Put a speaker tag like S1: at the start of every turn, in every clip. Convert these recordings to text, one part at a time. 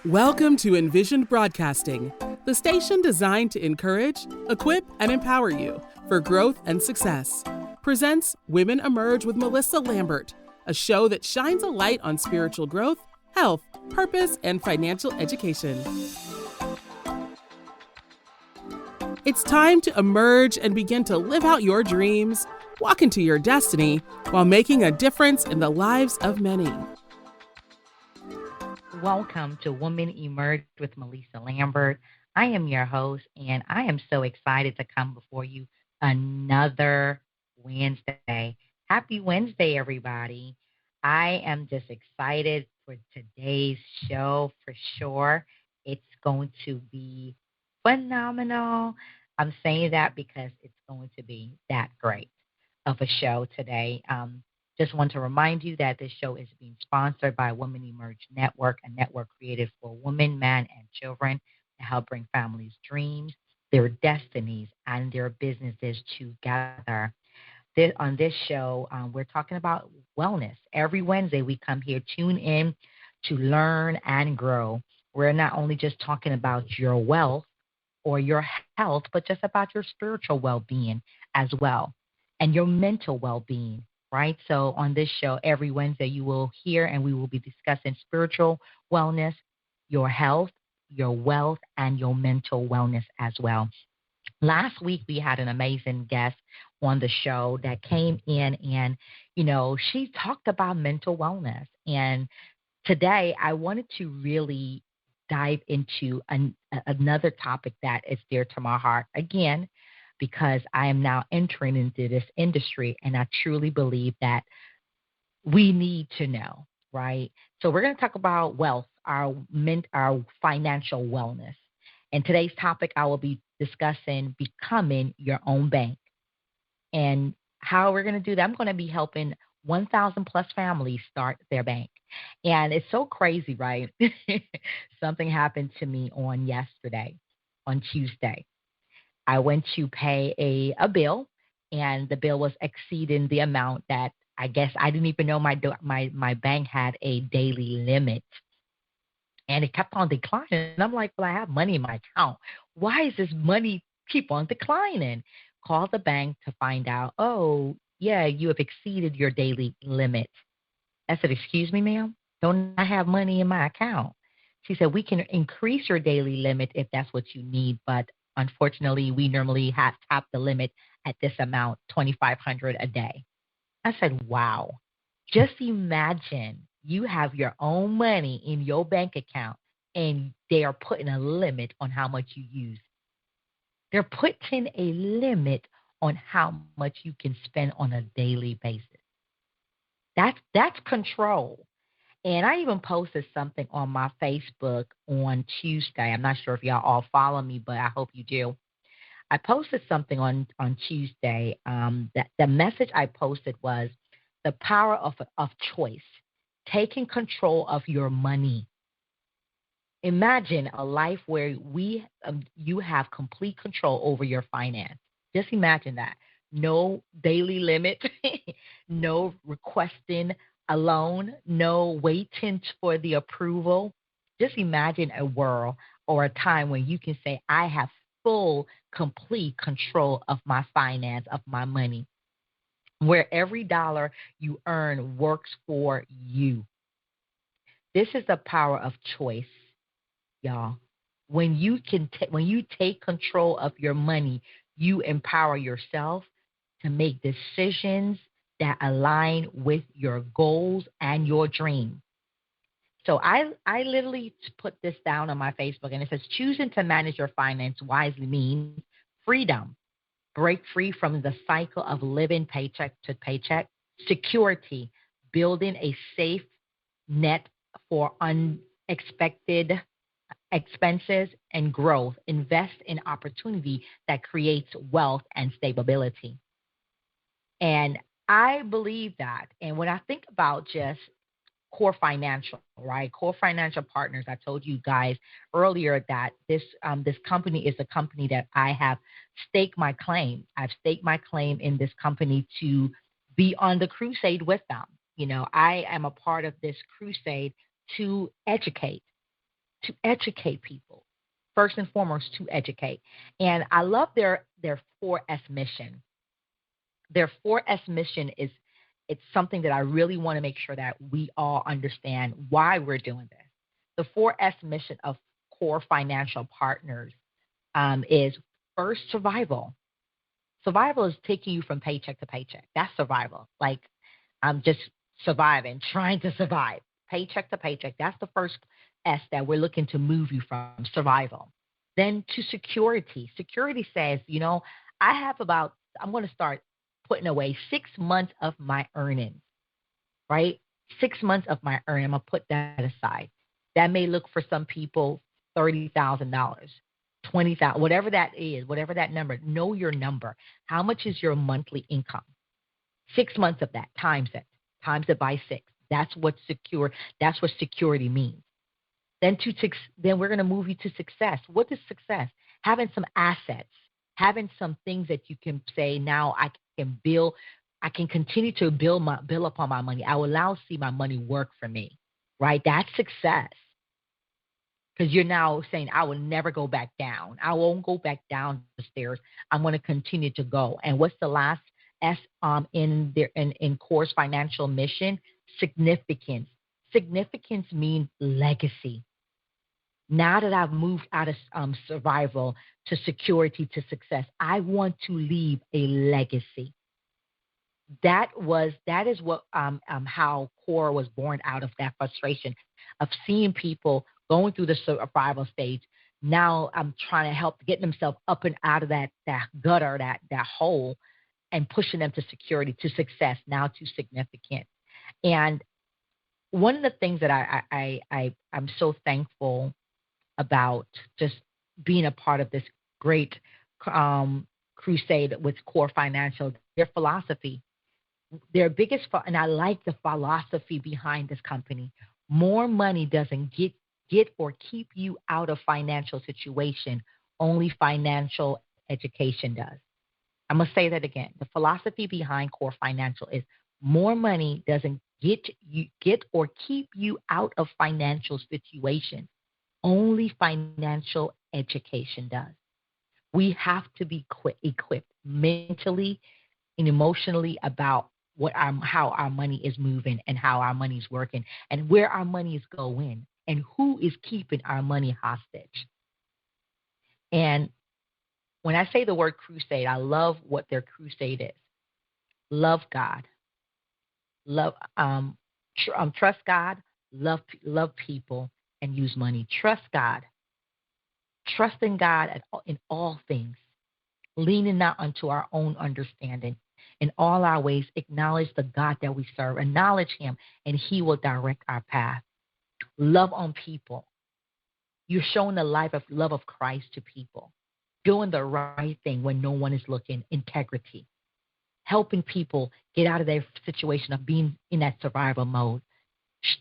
S1: Welcome to Envisioned Broadcasting, the station designed to encourage, equip, and empower you for growth and success. Presents Women Emerge with Melissa Lambert, a show that shines a light on spiritual growth, health, purpose, and financial education. It's time to emerge and begin to live out your dreams, walk into your destiny, while making a difference in the lives of many.
S2: Welcome to Women Emerge with Melissa Lambert. I am your host, and I am so excited to come before you another Wednesday. Happy Wednesday, everybody. I am just excited for today's show for sure. It's going to be phenomenal. I'm saying that because it's going to be that great of a show today. Just want to remind you that this show is being sponsored by Women Emerge Network, a network created for women, men, and children to help bring families' dreams, their destinies, and their businesses together. On this show, we're talking about wellness. Every Wednesday, we come here, tune in to learn and grow. We're not only just talking about your wealth or your health, but just about your spiritual well-being as well, and your mental well-being. Right? So on this show, every Wednesday, you will hear and we will be discussing spiritual wellness, your health, your wealth, and your mental wellness as well. Last week, we had an amazing guest on the show that came in and, she talked about mental wellness. And today, I wanted to really dive into another topic that is dear to my heart. Again, because I am now entering into this industry, and I truly believe that we need to know, right? So we're going to talk about wealth, our financial wellness. And today's topic, I will be discussing becoming your own bank. And how we're going to do that, I'm going to be helping 1,000 plus families start their bank. And it's so crazy, right? Something happened to me on Tuesday. I went to pay a bill, and the bill was exceeding the amount that I guess I didn't even know my bank had a daily limit. And it kept on declining. And I'm like, well, I have money in my account. Why is this money keep on declining? Call the bank to find out, oh, yeah, you have exceeded your daily limit. I said, excuse me, ma'am, don't I have money in my account? She said, we can increase your daily limit if that's what you need, but unfortunately, we normally have tapped the limit at this amount, $2,500 a day. I said, wow. Just imagine you have your own money in your bank account and they are putting a limit on how much you use. They're putting a limit on how much you can spend on a daily basis. That's control. And I even posted something on my Facebook on Tuesday. I'm not sure if y'all all follow me, but I hope you do. I posted something on Tuesday. That the message I posted was the power of choice, taking control of your money. Imagine a life where you have complete control over your finance. Just imagine that. No daily limit, no requesting a loan, no waiting for the approval. Just imagine a world or a time when you can say, I have full, complete control of my finance, of my money, where every dollar you earn works for you. This is the power of choice, y'all. When you take control of your money, you empower yourself to make decisions that align with your goals and your dreams. So I literally put this down on my Facebook, and it says, choosing to manage your finance wisely means freedom. Break free from the cycle of living paycheck to paycheck. Security, building a safe net for unexpected expenses. And growth, invest in opportunity that creates wealth and stability. And I believe that. And when I think about just Core Financial, right? Core Financial Partners, I told you guys earlier that this company is a company that I have staked my claim. I've staked my claim in this company to be on the crusade with them. I am a part of this crusade to educate, to educate people. First and foremost, to educate. And I love their 4S mission. Their 4S mission is it's something that I really want to make sure that we all understand why we're doing this. The 4S mission of Core Financial Partners is first survival. Survival is taking you from paycheck to paycheck. That's survival. Like I'm just surviving, trying to survive, paycheck to paycheck. That's the first S that we're looking to move you from survival. Then to security. Security says, I have I'm going to start putting away 6 months of my earnings, right? 6 months of my earnings. I'm going to put that aside. That may look for some people $30,000, 20,000, whatever that is, whatever that number. Know your number. How much is your monthly income? 6 months of that, times it by 6. That's what security means. Then we're going to move you to success. What is success? Having some assets, having some things that you can say, now I can build, I can continue to build upon my money. I will now see my money work for me, right? That's success. Because you're now saying, I will never go back down. I won't go back down the stairs. I'm going to continue to go. And what's the last S in Core's financial mission? Significance. Significance means legacy. Now that I've moved out of survival to security to success, I want to leave a legacy. That is what how Core was born, out of that frustration of seeing people going through the survival stage. Now I'm trying to help get themselves up and out of that gutter, that hole, and pushing them to security, to success, now to significant. And one of the things that I'm so thankful about just being a part of this great crusade with Core Financial, their philosophy, their biggest, and I like the philosophy behind this company. More money doesn't get or keep you out of financial situation. Only financial education does. I'm going to say that again. The philosophy behind Core Financial is more money doesn't get or keep you out of financial situation. Only financial education does. We have to be equipped mentally and emotionally about how our money is moving and how our money is working and where our money is going and who is keeping our money hostage. And when I say the word crusade, I love what their crusade is. Love God. Trust God, love people, and use money. Trust God. Trust in God in all things, leaning not unto our own understanding. In all our ways, acknowledge the God that we serve. Acknowledge him, and he will direct our path. Love on people. You're showing the love of Christ to people. Doing the right thing when no one is looking. Integrity. Helping people get out of their situation of being in that survival mode.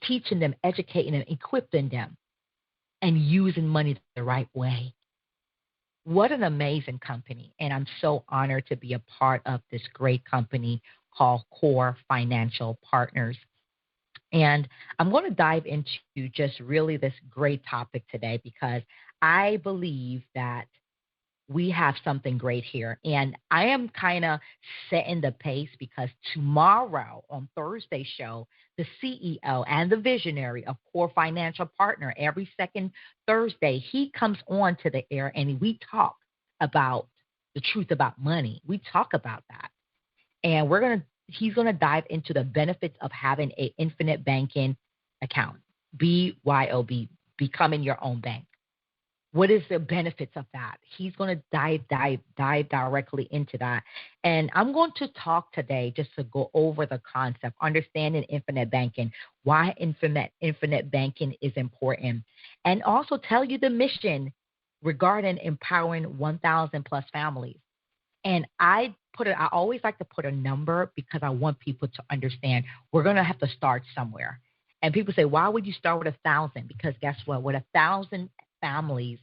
S2: Teaching them, educating them, equipping them, and using money the right way. What an amazing company. And I'm so honored to be a part of this great company called Core Financial Partners. And I'm going to dive into just really this great topic today because I believe that we have something great here. And I am kind of setting the pace because tomorrow on Thursday's show, the CEO and the visionary of Core Financial Partner, every second Thursday, he comes on to the air and we talk about the truth about money. We talk about that. And he's going to dive into the benefits of having an infinite banking account, BYOB, becoming your own bank. What is the benefits of that? He's going to dive directly into that. And I'm going to talk today just to go over the concept, understanding infinite banking, why infinite banking is important, and also tell you the mission regarding empowering 1,000 plus families. And I always like to put a number because I want people to understand we're going to have to start somewhere. And people say, why would you start with 1,000? Because guess what? With 1,000 families,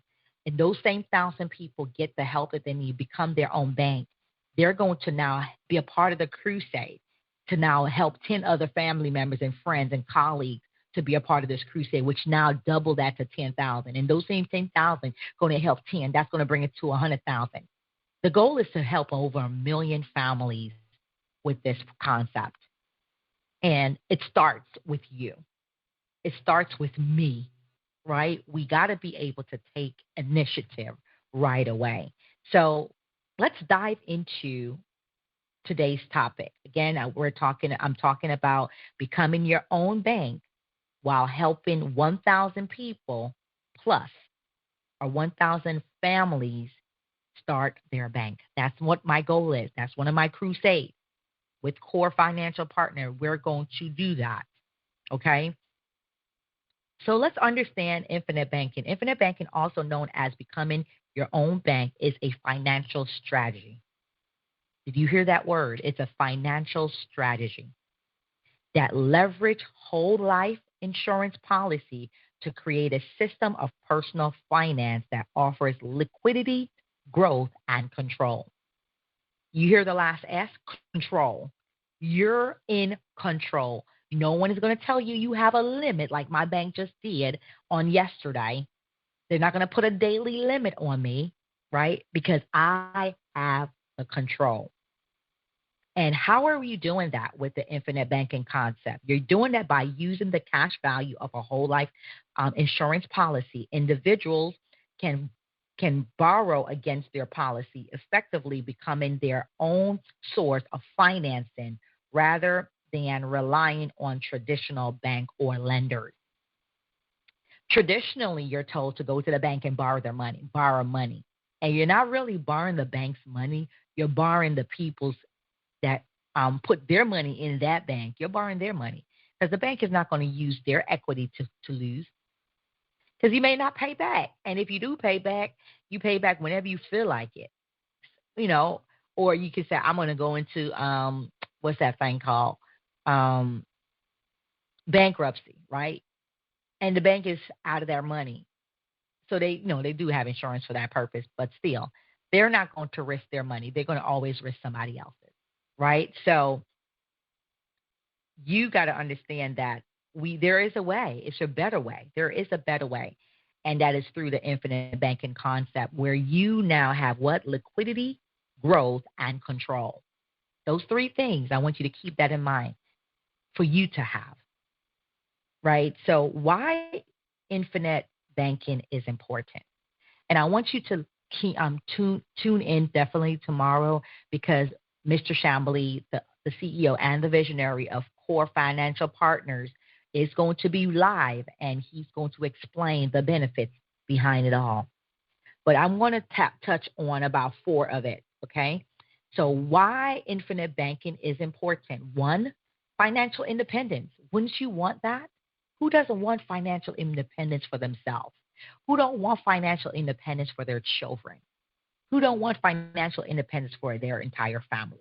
S2: and those same 1,000 people get the help that they need, become their own bank, they're going to now be a part of the crusade to now help 10 other family members and friends and colleagues to be a part of this crusade, which now double that to 10,000. And those same 10,000 going to help 10. That's going to bring it to 100,000. The goal is to help over 1 million families with this concept. And it starts with you. It starts with me, right? We got to be able to take initiative right away. So let's dive into today's topic. Again, I'm talking about becoming your own bank while helping 1,000 people plus or 1,000 families start their bank. That's what my goal is. That's one of my crusades. With Core Financial Partner, we're going to do that, okay? So let's understand infinite banking. Infinite banking, also known as becoming your own bank, is a financial strategy. Did you hear that word? It's a financial strategy that leverage whole life insurance policy to create a system of personal finance that offers liquidity, growth, and control. You hear the last S? Control. You're in control. No one is going to tell you you have a limit like my bank just did on yesterday. They're not going to put a daily limit on me, right? Because I have the control. And how are you doing that with the infinite banking concept? You're doing that by using the cash value of a whole life insurance policy. Individuals can borrow against their policy, effectively becoming their own source of financing rather than relying on traditional bank or lenders. Traditionally, you're told to go to the bank and borrow money. And you're not really borrowing the bank's money. You're borrowing the people's that put their money in that bank. You're borrowing their money because the bank is not going to use their equity to lose, because you may not pay back. And if you do pay back, you pay back whenever you feel like it, or you can say, I'm going to go into, what's that thing called? Bankruptcy, right? And the bank is out of their money. So they do have insurance for that purpose, but still, they're not going to risk their money. They're going to always risk somebody else's, right? So you got to understand that there is a way. It's a better way. There is a better way, and that is through the infinite banking concept, where you now have what? Liquidity, growth, and control. Those three things, I want you to keep that in mind for you to have, right? So why infinite banking is important. And I want you to tune in definitely tomorrow, because Mr. Chambly, the CEO and the visionary of Core Financial Partners, is going to be live, and he's going to explain the benefits behind it all. But I'm going to touch on about 4 of it, okay? So why infinite banking is important. 1, financial independence. Wouldn't you want that? Who doesn't want financial independence for themselves? Who don't want financial independence for their children? Who don't want financial independence for their entire family?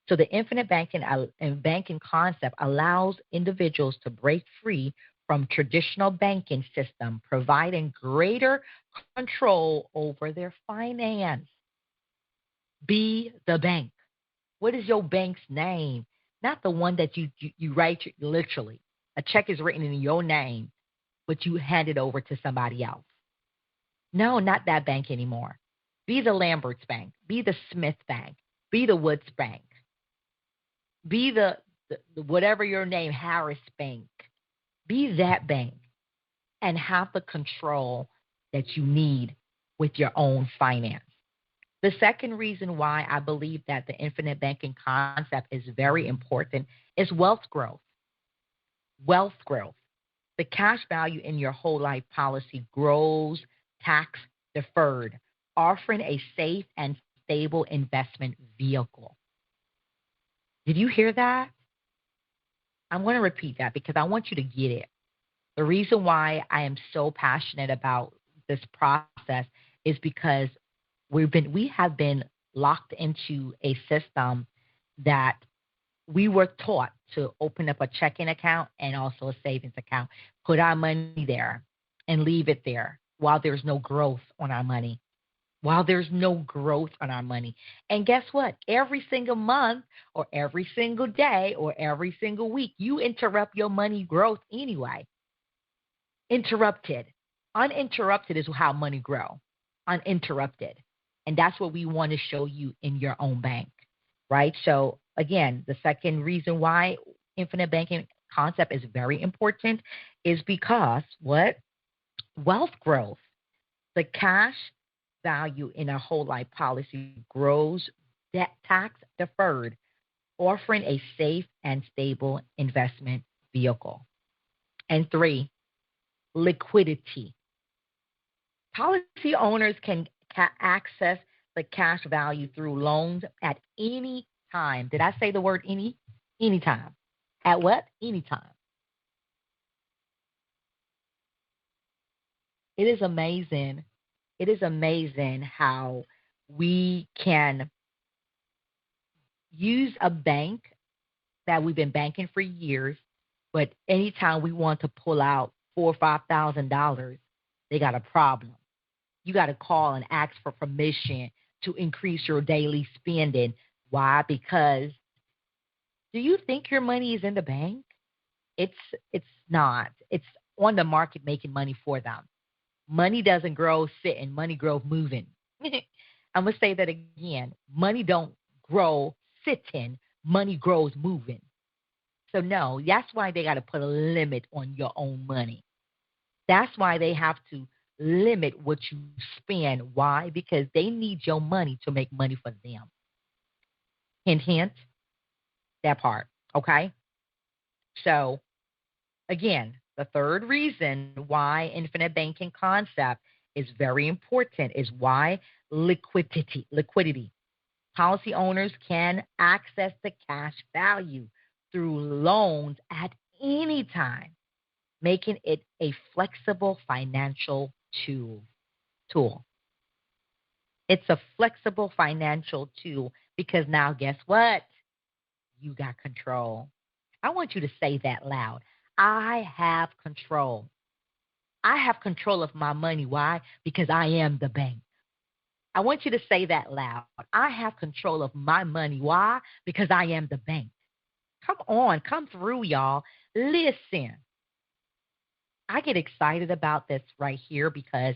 S2: So the infinite banking concept allows individuals to break free from traditional banking system, providing greater control over their finance. Be the bank. What is your bank's name? Not the one that you write literally. A check is written in your name, but you hand it over to somebody else. No, not that bank anymore. Be the Lambert's Bank. Be the Smith Bank. Be the Woods Bank. Be the whatever your name, Harris Bank. Be that bank and have the control that you need with your own finance. The second reason why I believe that the infinite banking concept is very important is wealth growth. Wealth growth. The cash value in your whole life policy grows tax deferred, offering a safe and stable investment vehicle. Did you hear that? I'm going to repeat that because I want you to get it. The reason why I am so passionate about this process is because we have been locked into a system that we were taught to open up a checking account and also a savings account, put our money there and leave it there while there's no growth on our money. while there's no growth on our money. And guess what? Every single month or every single day or every single week, you interrupt your money growth anyway. Interrupted. Uninterrupted is how money grow. Uninterrupted. And that's what we want to show you in your own bank, right? So again, the second reason why infinite banking concept is very important is because what? Wealth growth. The cash value in a whole life policy grows debt tax deferred, offering a safe and stable investment vehicle. And three, liquidity. Policy owners can access the cash value through loans at any time. Did I say the word any? Anytime. At what? Anytime. It is amazing. It is amazing how we can use a bank that we've been banking for years, but anytime we want to pull out $4,000 or $5,000, they got a problem. You got to call and ask for permission to increase your daily spending. Why? Because do you think your money is in the bank? It's not. It's on the market making money for them. Money doesn't grow sitting. Money grows moving. I'm going to say that again. Money don't grow sitting. Money grows moving. So, no, that's why they got to put a limit on your own money. That's why they have to limit what you spend. Why? Because they need your money to make money for them. Hint, hint, that part. Okay? So, again, the third reason why infinite banking concept is very important is why liquidity. Policy owners can access the cash value through loans at any time, making it a flexible financial tool. It's a flexible financial tool because now guess what? You got control. I want you to say that loud. I have control. I have control of my money. Why? Because I am the bank. I want you to say that loud. I have control of my money. Why? Because I am the bank. Come on, come through, y'all. Listen. I get excited about this right here because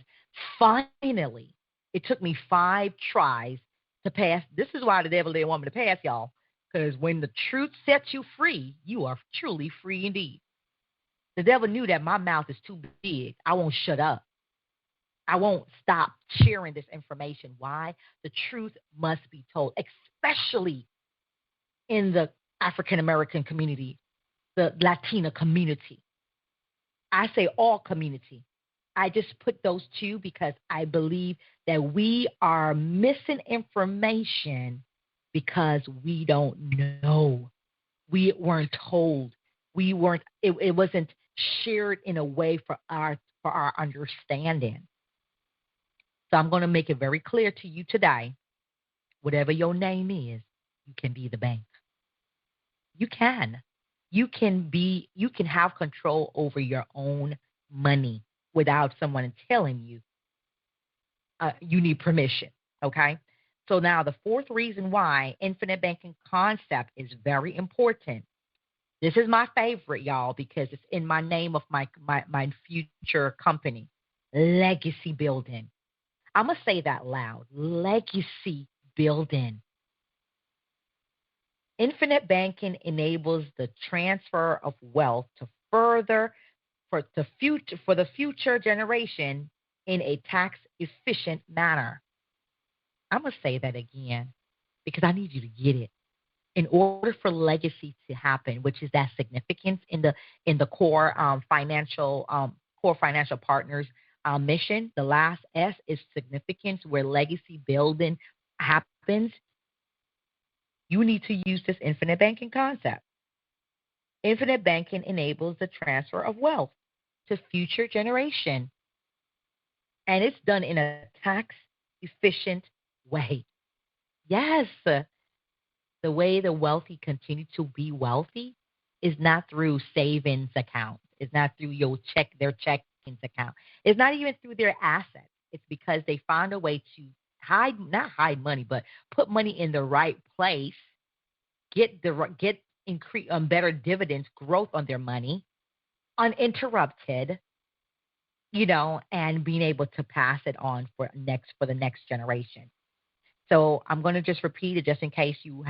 S2: finally, it took me 5 tries to pass. This is why the devil didn't want me to pass, y'all. Because when the truth sets you free, you are truly free indeed. The devil knew that my mouth is too big. I won't shut up. I won't stop sharing this information. Why? The truth must be told, especially in the African American community, the Latina community. I say all community. I just put those two because I believe that we are missing information because we don't know. We weren't told. We weren't. It wasn't shared in a way for our understanding. So I'm going to make it very clear to you today. Whatever your name is, you can be the bank. You can. You can have control over your own money without someone telling you you need permission. Okay. So now the fourth reason why infinite banking concept is very important. This is my favorite, y'all, because it's in my name of my future company, legacy building. I'm going to say that loud, legacy building. Infinite banking enables the transfer of wealth to further for the future generation in a tax-efficient manner. I'm going to say that again because I need you to get it. In order for legacy to happen, which is that significance in the core financial partners mission, the last S is significance, where legacy building happens. You need to use this infinite banking concept. Infinite banking enables the transfer of wealth to future generation, and it's done in a tax efficient way. Yes. The way the wealthy continue to be wealthy is not through savings accounts. It's not through their checkings account. It's not even through their assets. It's because they found a way to not hide money, but put money in the right place, get increase better dividends, growth on their money, uninterrupted, and being able to pass it on for the next generation. So I'm going to just repeat it just in case you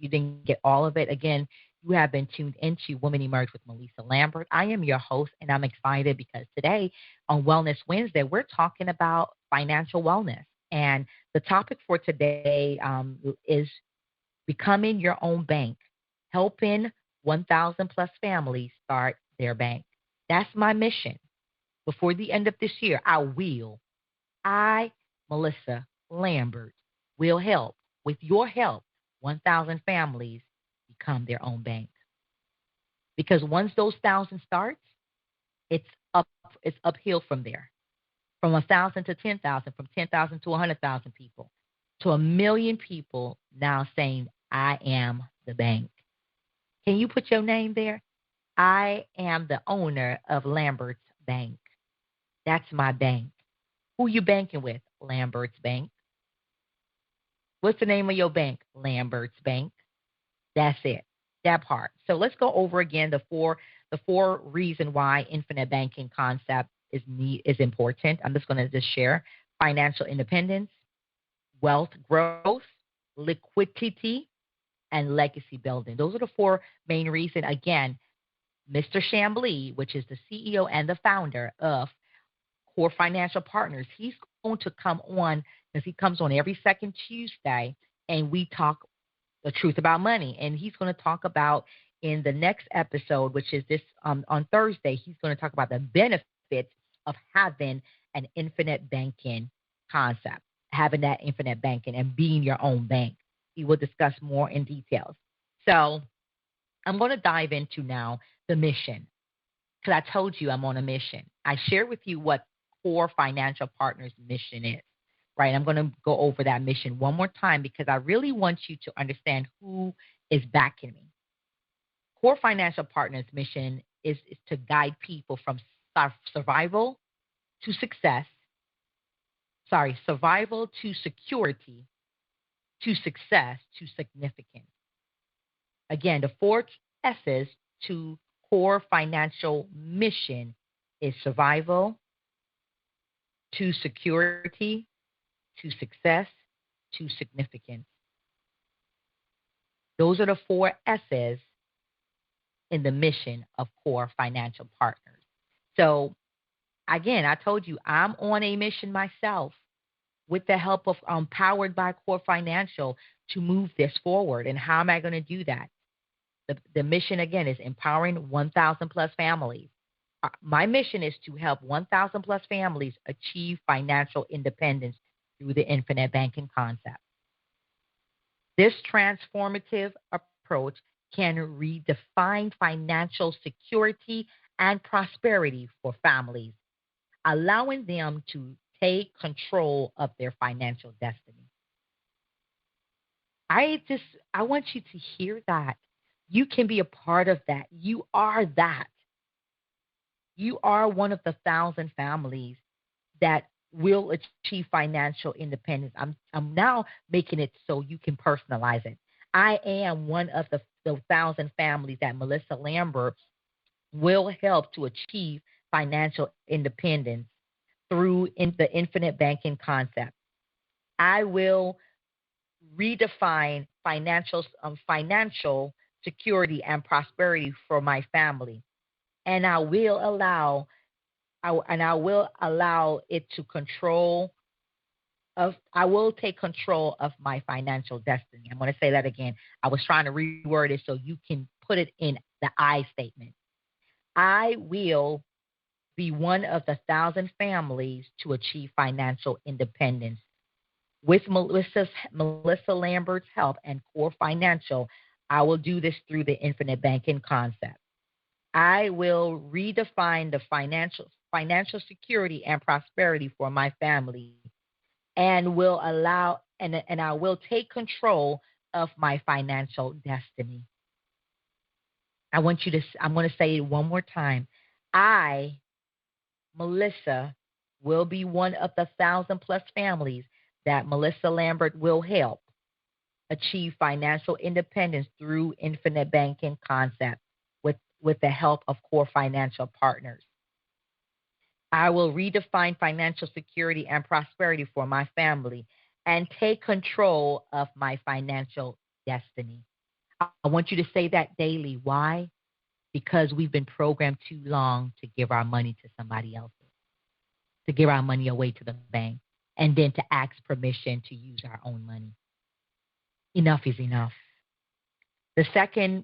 S2: didn't get all of it. Again, you have been tuned into Women Emerge with Melissa Lambert. I am your host, and I'm excited because today on Wellness Wednesday, we're talking about financial wellness. And the topic for today is becoming your own bank, helping 1,000 plus families start their bank. That's my mission. Before the end of this year, I, Melissa Lambert, will help, with your help, 1,000 families become their own bank. Because once those 1,000 starts, it's uphill from there. From 1,000 to 10,000, from 10,000 to 100,000 people, to 1,000,000 people now saying, I am the bank. Can you put your name there? I am the owner of Lambert's Bank. That's my bank. Who you banking with? Lambert's Bank. What's the name of your bank? Lambert's Bank. That's it. That part. So let's go over again the four reason why infinite banking concept is important. I'm just going to just share financial independence, wealth growth, liquidity, and legacy building. Those are the four main reasons. Again, Mr. Chamblee, which is the CEO and the founder of Core Financial Partners, he's going to come on, because he comes on every second Tuesday, and we talk the truth about money. And he's going to talk about, in the next episode, which is this on Thursday, he's going to talk about the benefits of having an infinite banking concept, having that infinite banking and being your own bank. He will discuss more in details. So I'm going to dive into now the mission, because I told you I'm on a mission. I share with you what Core Financial Partners' mission is, right? I'm going to go over that mission one more time because I really want you to understand who is backing me. Core Financial Partners' mission is to guide people from survival to success, survival to security, to success to significance. Again, the four S's to Core Financial mission is survival, to security, to success, to significance. Those are the four S's in the mission of Core Financial Partners. So, again, I told you I'm on a mission myself with the help of Powered by Core Financial to move this forward. And how am I going to do that? The mission, again, is empowering 1,000 plus families. My mission is to help 1,000 plus families achieve financial independence through the infinite banking concept. This transformative approach can redefine financial security and prosperity for families, allowing them to take control of their financial destiny. I want you to hear that. You can be a part of that. You are that. You are one of the 1,000 families that will achieve financial independence. I'm now making it so you can personalize it. I am one of the 1,000 families that Melissa Lambert will help to achieve financial independence through the infinite banking concept. I will redefine financial security and prosperity for my family, and I will allow it to control of. I will take control of my financial destiny. I'm going to say that again. I was trying to reword it so you can put it in the I statement. I will be one of the 1,000 families to achieve financial independence. With Melissa Lambert's help and Core Financial, I will do this through the infinite banking concept. I will redefine the financial security and prosperity for my family, and will allow and I will take control of my financial destiny. I'm going to say it one more time. I, Melissa, will be one of the 1,000 plus families that Melissa Lambert will help achieve financial independence through infinite banking concept with the help of core financial partners. I will redefine financial security and prosperity for my family and take control of my financial destiny. I want you to say that daily. Why? Because we've been programmed too long to give our money to somebody else, to give our money away to the bank, and then to ask permission to use our own money. Enough is enough. The second,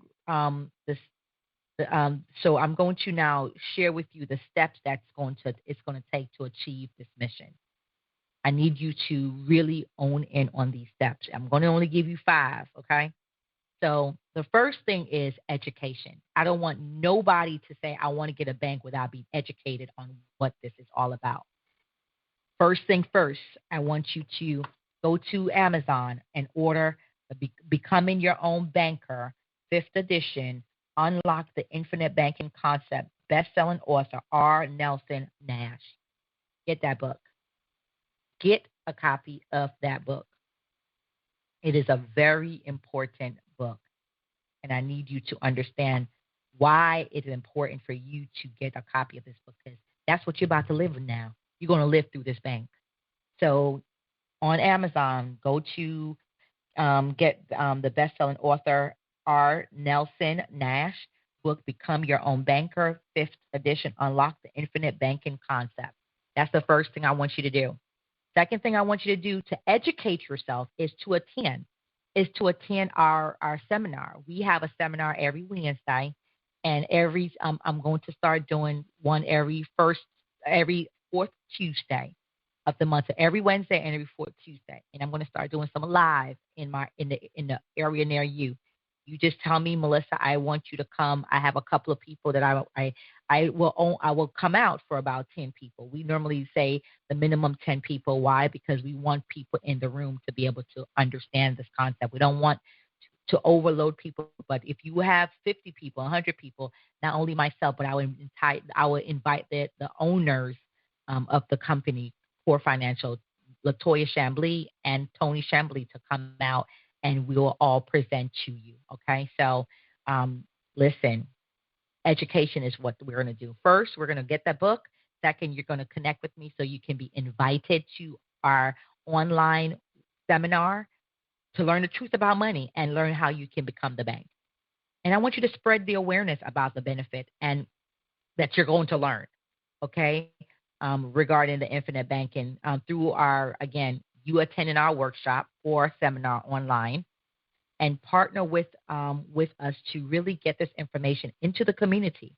S2: so I'm going to now share with you the steps it's going to take to achieve this mission. I need you to really own in on these steps. I'm going to only give you 5, okay? So the first thing is education. I don't want nobody to say, I want to get a bank without being educated on what this is all about. First thing first, I want you to go to Amazon and order Becoming Your Own Banker, 5th edition, Unlock the Infinite Banking Concept, best-selling author R. Nelson Nash. Get that book. Get a copy of that book. It is a very important book, and I need you to understand why it is important for you to get a copy of this book, because that's what you're about to live with now. You're going to live through this bank. So on Amazon, go to get the best-selling author R. Nelson Nash book, Become Your Own Banker, 5th edition, Unlock the Infinite Banking Concept. That's the first thing I want you to do. Second thing I want you to do to educate yourself is to attend our seminar. We have a seminar every Wednesday, and I'm going to start doing one every 4th Tuesday of the month. So every Wednesday and every 4th Tuesday, and I'm going to start doing some live in the area near you. You just tell me, Melissa, I want you to come. I have a couple of people that I will come out for about 10 people. We normally say the minimum 10 people. Why? Because we want people in the room to be able to understand this concept. We don't want to overload people. But if you have 50 people, 100 people, not only myself, but I would invite the owners of the company, Core Financial, Latoya Chambly and Tony Chambly, to come out, and we will all present to you. Okay, so listen, education is what we're going to do. First, we're going to get that book. Second, you're going to connect with me so you can be invited to our online seminar to learn the truth about money and learn how you can become the bank. And I want you to spread the awareness about the benefit and that you're going to learn, okay, regarding the infinite banking through you attending our workshop or seminar online, and partner with us to really get this information into the community,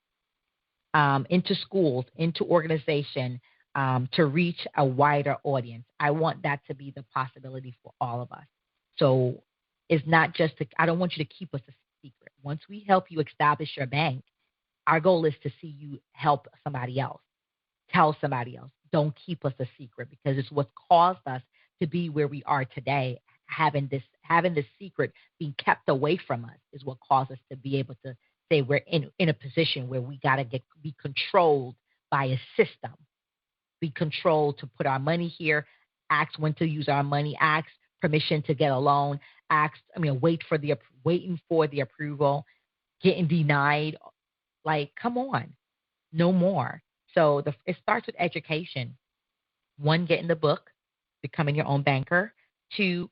S2: into schools, into organization, to reach a wider audience. I want that to be the possibility for all of us. So it's not just I don't want you to keep us a secret. Once we help you establish your bank, our goal is to see you help somebody else. Tell somebody else. Don't keep us a secret, because it's what's caused us to be where we are today. Having this secret being kept away from us is what caused us to be able to say we're in a position where we got to be controlled by a system, be controlled to put our money here, ask when to use our money, ask permission to get a loan, waiting for the approval, getting denied. Like, come on, no more. So it starts with education. 1, getting the book, Becoming Your Own Banker. 2,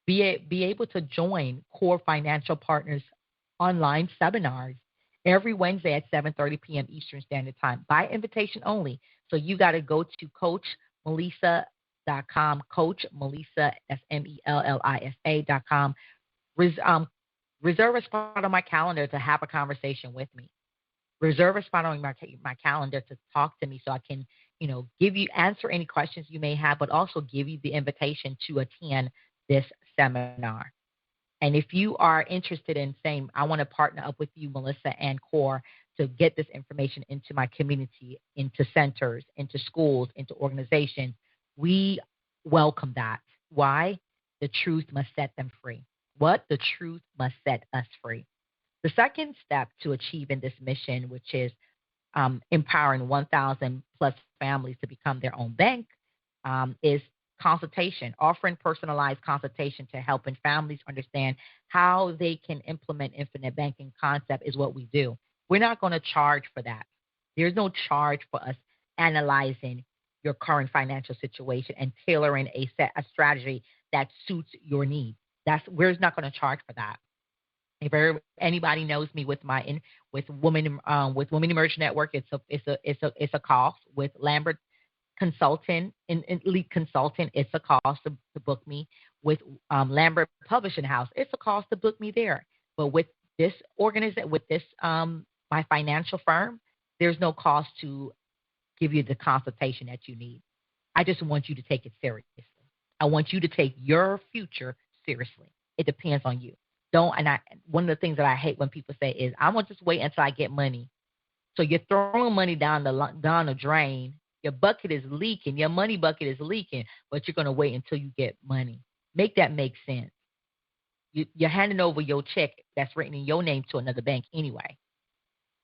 S2: be able to join Core Financial Partners online seminars every Wednesday at 7:30 p.m. Eastern Standard Time, by invitation only. So you got to go to CoachMelissa.com, Coach Melissa, that's MELLISA.com. Reserve a spot on my calendar to have a conversation with me. Reserve a spot on my calendar to talk to me so I can, answer any questions you may have, but also give you the invitation to attend this seminar. And if you are interested in saying, I want to partner up with you, Melissa and Core, to get this information into my community, into centers, into schools, into organizations, we welcome that. Why? The truth must set them free. What? The truth must set us free. The second step to achieving this mission, which is empowering 1,000 plus families to become their own bank, is consultation, offering personalized consultation to helping families understand how they can implement infinite banking concept is what we do. We're not going to charge for that. There's no charge for us analyzing your current financial situation and tailoring a strategy that suits your needs. We're not going to charge for that. If anybody knows me with Women Emerge Network, it's a cost. With Lambert Consultant and Elite Consultant, it's a cost to book me. With Lambert Publishing House, it's a cost to book me there. But with this my financial firm, there's no cost to give you the consultation that you need. I just want you to take it seriously. I want you to take your future seriously. It depends on you. One of the things that I hate when people say is, "I'm gonna just wait until I get money." So you're throwing money down the drain. Your bucket is leaking. Your money bucket is leaking, but you're gonna wait until you get money. Make that make sense. You're handing over your check that's written in your name to another bank anyway.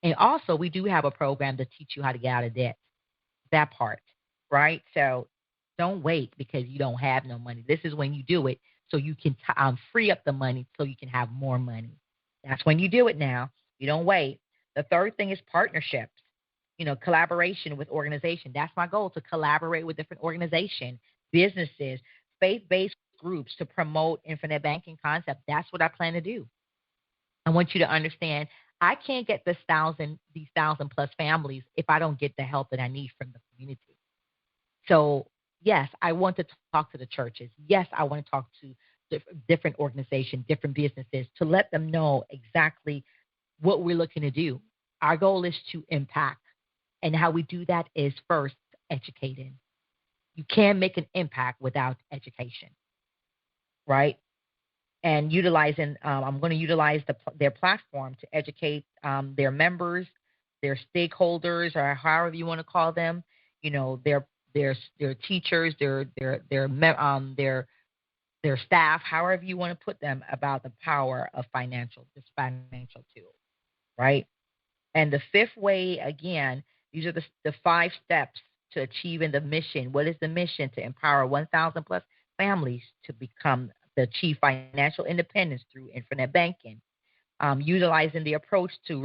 S2: And also, we do have a program to teach you how to get out of debt. That part, right? So don't wait because you don't have no money. This is when you do it so you can free up the money so you can have more money. That's when you do it now. You don't wait. The third thing is partnerships, collaboration with organization. That's my goal, to collaborate with different organizations, businesses, faith-based groups to promote infinite banking concept. That's what I plan to do. I want you to understand I can't get these 1,000 plus families if I don't get the help that I need from the community. So, yes, I want to talk to the churches. Yes, I want to talk to different organizations, different businesses, to let them know exactly what we're looking to do. Our goal is to impact. And how we do that is first educating. You can't make an impact without education, right? And utilizing, I'm going to utilize their platform to educate their members, their stakeholders, or however you want to call them. Their teachers, their staff, however you want to put them, about the power of this financial tool, right? And the fifth way, again, these are the 5 steps to achieving the mission. What is the mission? To empower 1,000 plus families to achieve financial independence through infinite banking, utilizing the approach to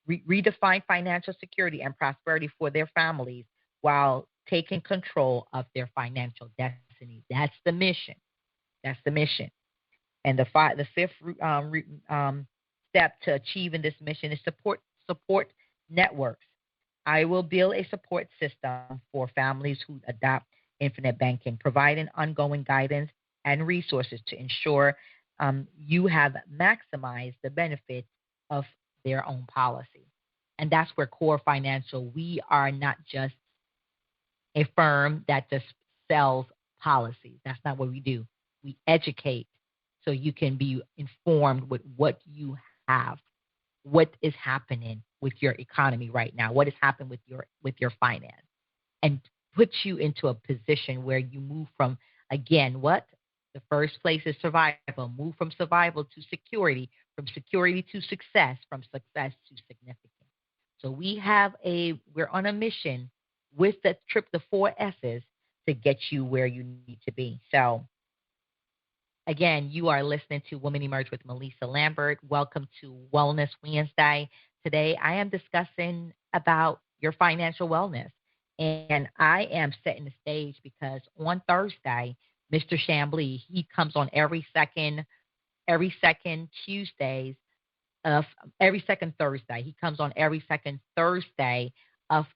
S2: redefine financial security and prosperity for their families while taking control of their financial destiny. That's the mission. That's the mission. And the fifth step to achieving this mission is support networks. I will build a support system for families who adopt infinite banking, providing ongoing guidance and resources to ensure you have maximized the benefits of their own policy. And that's where Core Financial, we are not just a firm that just sells policies. That's not what we do. We educate so you can be informed with what you have, what is happening with your economy right now, what is happening with your finance, and put you into a position where you move from, again, what? The first place is survival. Move from survival to security, from security to success, from success to significance. So we're on a mission with the 4 S's to get you where you need to be. So again, you are listening to Women Emerge with Melissa Lambert. Welcome to Wellness Wednesday. Today, I am discussing about your financial wellness. And I am setting the stage because on Thursday, Mr. Chambly, he comes on every second Tuesdays of every second Thursday. He comes on every second Thursday of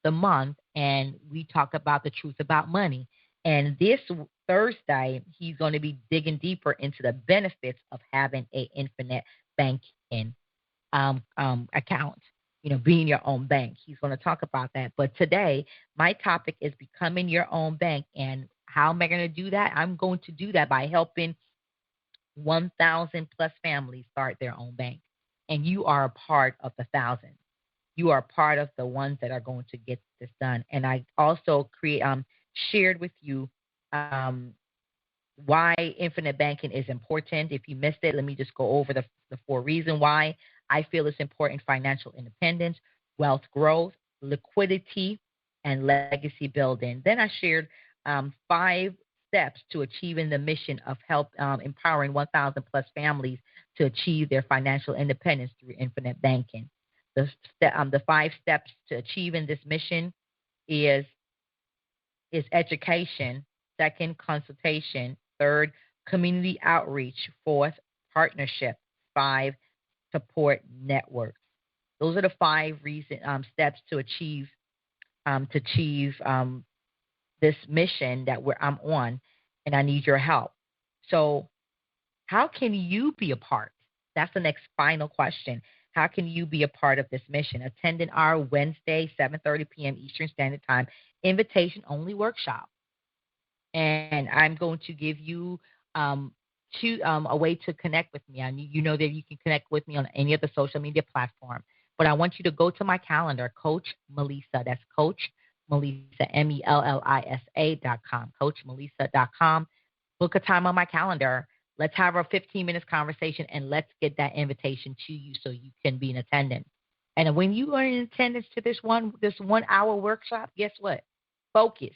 S2: the month, and we talk about the truth about money. And this Thursday, he's going to be digging deeper into the benefits of having an infinite banking account, being your own bank. He's going to talk about that. But today, my topic is becoming your own bank. And how am I going to do that? I'm going to do that by helping 1,000 plus families start their own bank. And you are a part of the 1,000. You are part of the ones that are going to get this done. And I also shared with you why infinite banking is important. If you missed it, let me just go over the 4 reasons why I feel it's important: financial independence, wealth growth, liquidity, and legacy building. Then I shared 5 steps to achieving the mission of help empowering 1,000 plus families to achieve their financial independence through infinite banking. The 5 steps to achieving this mission is education. Second, consultation. Third, community outreach. Fourth, partnership. 5, support networks. Those are the 5 steps to achieve this mission that I'm on, and I need your help. So, how can you be a part? That's the next final question. How can you be a part of this mission? Attending our Wednesday, 7:30 p.m. Eastern Standard Time, invitation-only workshop. And I'm going to give you a way to connect with me. You know that you can connect with me on any of the social media platform. But I want you to go to my calendar, Coach Melissa. That's Coach Melissa, MELLISA.com, CoachMelissa.com. Book a time on my calendar. Let's have a 15 minutes conversation, and let's get that invitation to you so you can be in attendance. And when you are in attendance to this 1 hour workshop, guess what? Focus.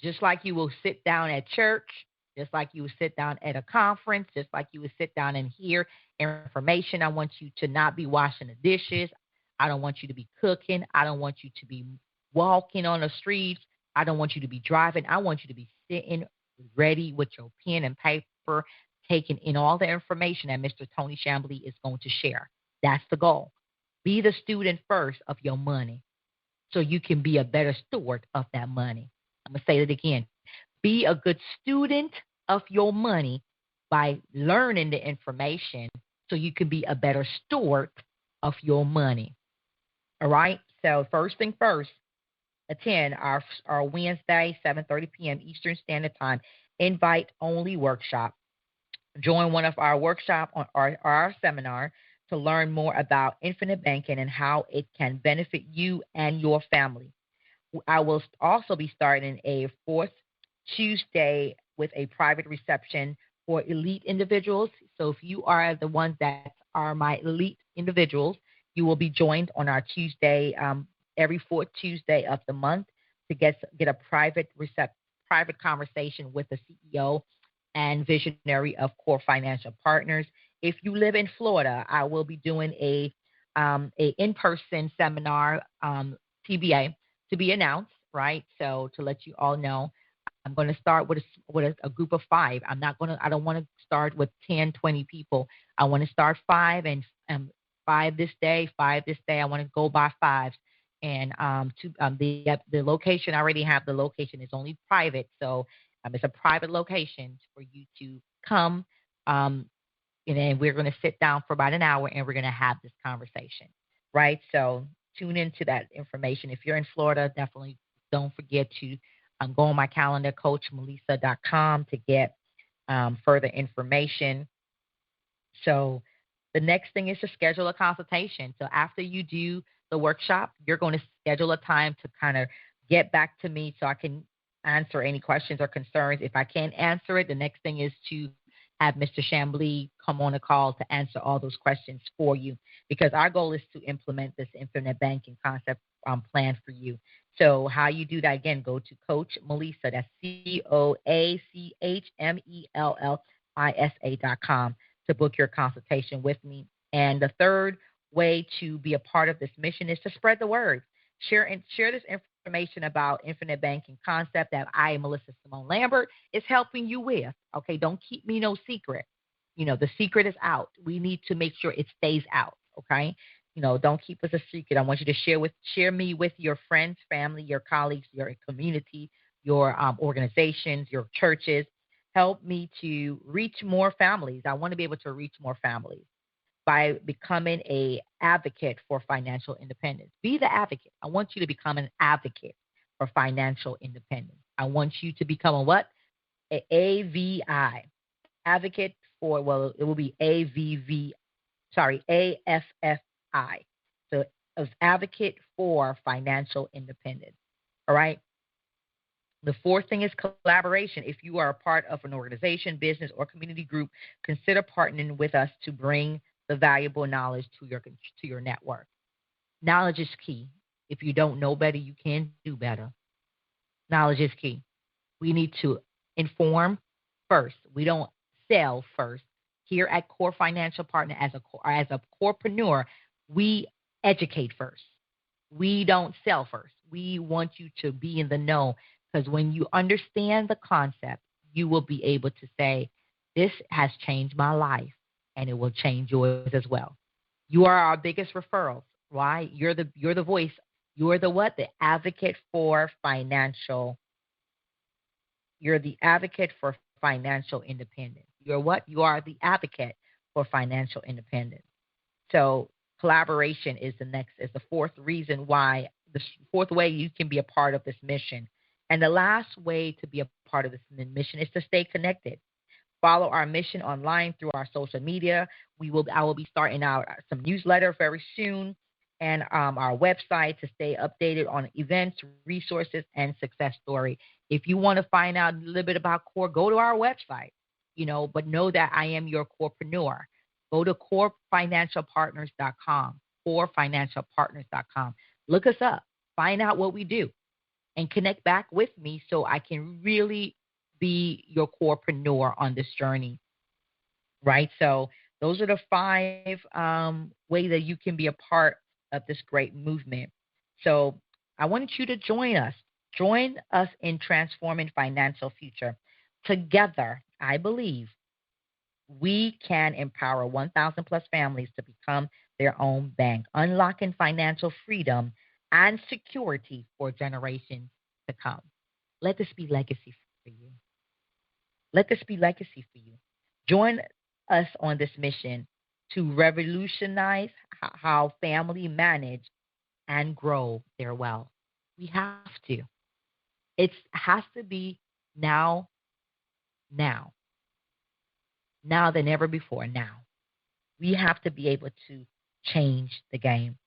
S2: Just like you will sit down at church, just like you would sit down at a conference, just like you would sit down and hear information. I want you to not be washing the dishes. I don't want you to be cooking. I don't want you to be walking on the streets. I don't want you to be driving. I want you to be sitting ready with your pen and paper, taking in all the information that Mr. Tony Chambly is going to share. That's the goal. Be the student first of your money so you can be a better steward of that money. I'm going to say it again. Be a good student of your money by learning the information so you can be a better steward of your money. All right? So first thing first, attend our Wednesday, 7:30 p.m. Eastern Standard Time, invite-only workshop. Join one of our workshops or our seminar to learn more about infinite banking and how it can benefit you and your family. I will also be starting a 4th Tuesday with a private reception for elite individuals. So if you are the ones that are my elite individuals, you will be joined on our Tuesday, every 4th Tuesday of the month to get a private conversation with the CEO and visionary of Core Financial Partners. If you live in Florida, I will be doing a in-person seminar, TBA, to be announced, right? So to let you all know, I'm going to start with a group of 5. I don't want to start with 10, 20 people. I want to start 5 and 5 this day, 5 this day. I want to go by 5s. And the location, I already have the location. It's only private. So it's a private location for you to come. And then we're going to sit down for about an hour and we're going to have this conversation, right? So tune into that information. If you're in Florida, definitely don't forget to go on my calendar, CoachMelissa.com, to get further information. So the next thing is to schedule a consultation. So after you do the workshop, you're going to schedule a time to kind of get back to me so I can answer any questions or concerns. If I can't answer it, the next thing is to have Mr. Chambly come on a call to answer all those questions for you, because our goal is to implement this infinite banking concept plan for you. So how you do that, again, go to Coach Melissa, that's CoachMelissa.com, to book your consultation with me. And the third way to be a part of this mission is to spread the word. Share this information about infinite banking concept that I, Melissa Simone Lambert, is helping you with. Okay, don't keep me no secret. The secret is out. We need to make sure it stays out. Okay, don't keep us a secret. I want you to share me with your friends, family, your colleagues, your community, your organizations, your churches. Help me to reach more families. I want to be able to reach more families by becoming an advocate for financial independence. Be the advocate. I want you to become an advocate for financial independence. I want you to become a what? A AVI. Advocate for, it will be AFFI. So as advocate for financial independence. All right. The fourth thing is collaboration. If you are a part of an organization, business, or community group, consider partnering with us to bring the valuable knowledge to your network. Knowledge is key. If you don't know better, you can do better. Knowledge is key. We need to inform first. We don't sell first. Here at Core Financial Partner, as a corepreneur, we educate first. We don't sell first. We want you to be in the know, because when you understand the concept, you will be able to say, this has changed my life, and it will change yours as well. You are our biggest referrals. Why? You're the voice. You're the what? The advocate for financial. You're the advocate for financial independence. You're what? You are the advocate for financial independence. So collaboration is the fourth reason why, the fourth way you can be a part of this mission. And the last way to be a part of this mission is to stay connected. Follow our mission online through our social media. I will be starting out some newsletter very soon, and our website to stay updated on events, resources, and success story. If you want to find out a little bit about Core, go to our website. But know that I am your corepreneur. Go to corefinancialpartners.com, corefinancialpartners.com. Look us up. Find out what we do, and connect back with me so I can really be your corepreneur on this journey, right? So those are the 5 ways that you can be a part of this great movement. So I want you to join us. Join us in transforming financial future. Together, I believe we can empower 1,000 plus families to become their own bank, unlocking financial freedom and security for generations to come. Let this be legacy for you. Let this be legacy for you. Join us on this mission to revolutionize how family manage and grow their wealth. We have to. It has to be now than ever before. Now we have to be able to change the game.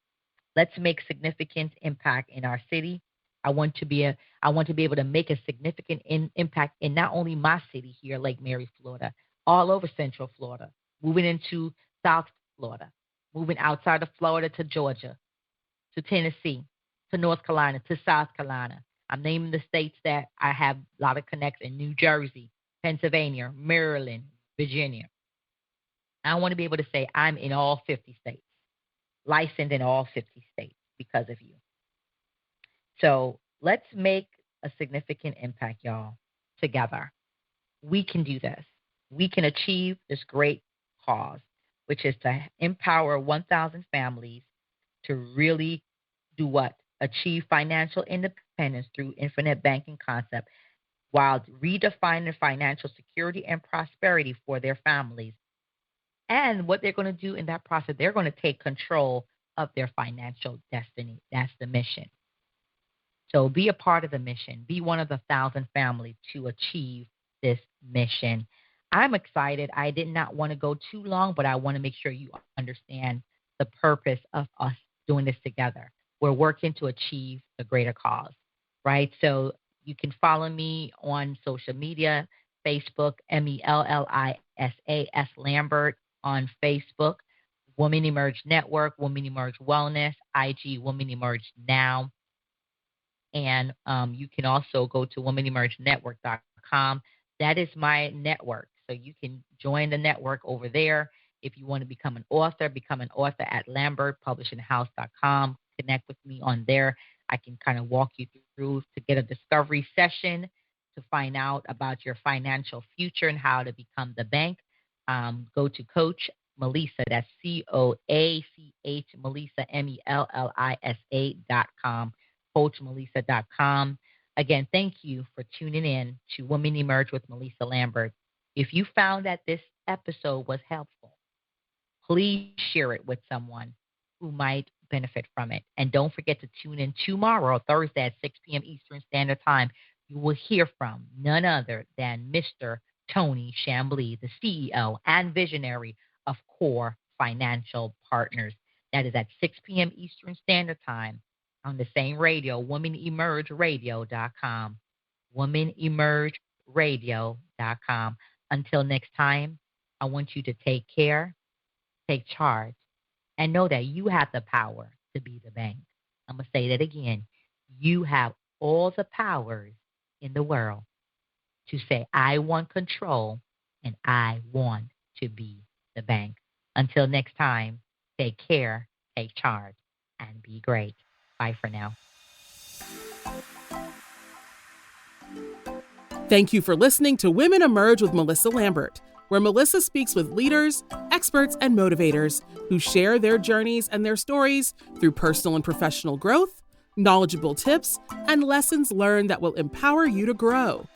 S2: Let's make significant impact in our city. I want to be able to make a significant impact in not only my city here, Lake Mary, Florida, all over Central Florida, moving into South Florida, moving outside of Florida to Georgia, to Tennessee, to North Carolina, to South Carolina. I'm naming the states that I have a lot of connects in: New Jersey, Pennsylvania, Maryland, Virginia. I want to be able to say I'm in all 50 states, licensed in all 50 states because of you. So let's make a significant impact, y'all, together. We can do this. We can achieve this great cause, which is to empower 1,000 families to really do what? Achieve financial independence through infinite banking concept, while redefining financial security and prosperity for their families. And what they're going to do in that process, they're going to take control of their financial destiny. That's the mission. So be a part of the mission. Be one of the 1,000 families to achieve this mission. I'm excited. I did not want to go too long, but I want to make sure you understand the purpose of us doing this together. We're working to achieve the greater cause, right? So you can follow me on social media, Facebook, MELLISAS Lambert on Facebook, Women Emerge Network, Women Emerge Wellness, IG Women Emerge Now. And you can also go to womenemergenetwork.com. That is my network. So you can join the network over there. If you want to become an author at lambertpublishinghouse.com. Connect with me on there. I can kind of walk you through to get a discovery session to find out about your financial future and how to become the bank. Go to Coach Melissa, that's COACH, Melissa, MELLISA.com, CoachMelissa.com. Again, thank you for tuning in to Women Emerge with Melissa Lambert. If you found that this episode was helpful, please share it with someone who might benefit from it. And don't forget to tune in tomorrow, Thursday at 6 p.m. Eastern Standard Time. You will hear from none other than Mr. Tony Chambly, the CEO and visionary of Core Financial Partners. That is at 6 p.m. Eastern Standard Time on the same radio, WomenEmergeRadio.com, WomenEmergeRadio.com. Until next time, I want you to take care, take charge, and know that you have the power to be the bank. I'm going to say that again. You have all the powers in the world to say, I want control and I want to be the bank. Until next time, take care, take charge, and be great. Bye for now.
S1: Thank you for listening to Women Emerge with Melissa Lambert, where Melissa speaks with leaders, experts, and motivators who share their journeys and their stories through personal and professional growth, knowledgeable tips, and lessons learned that will empower you to grow.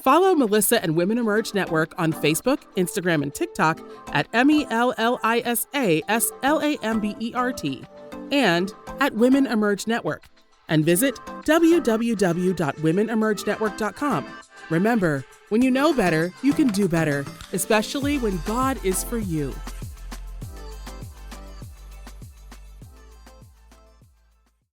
S1: Follow Melissa and Women Emerge Network on Facebook, Instagram, and TikTok at MELLISASLAMBERT and at Women Emerge Network. And visit www.womenemergenetwork.com. Remember, when you know better, you can do better, especially when God is for you.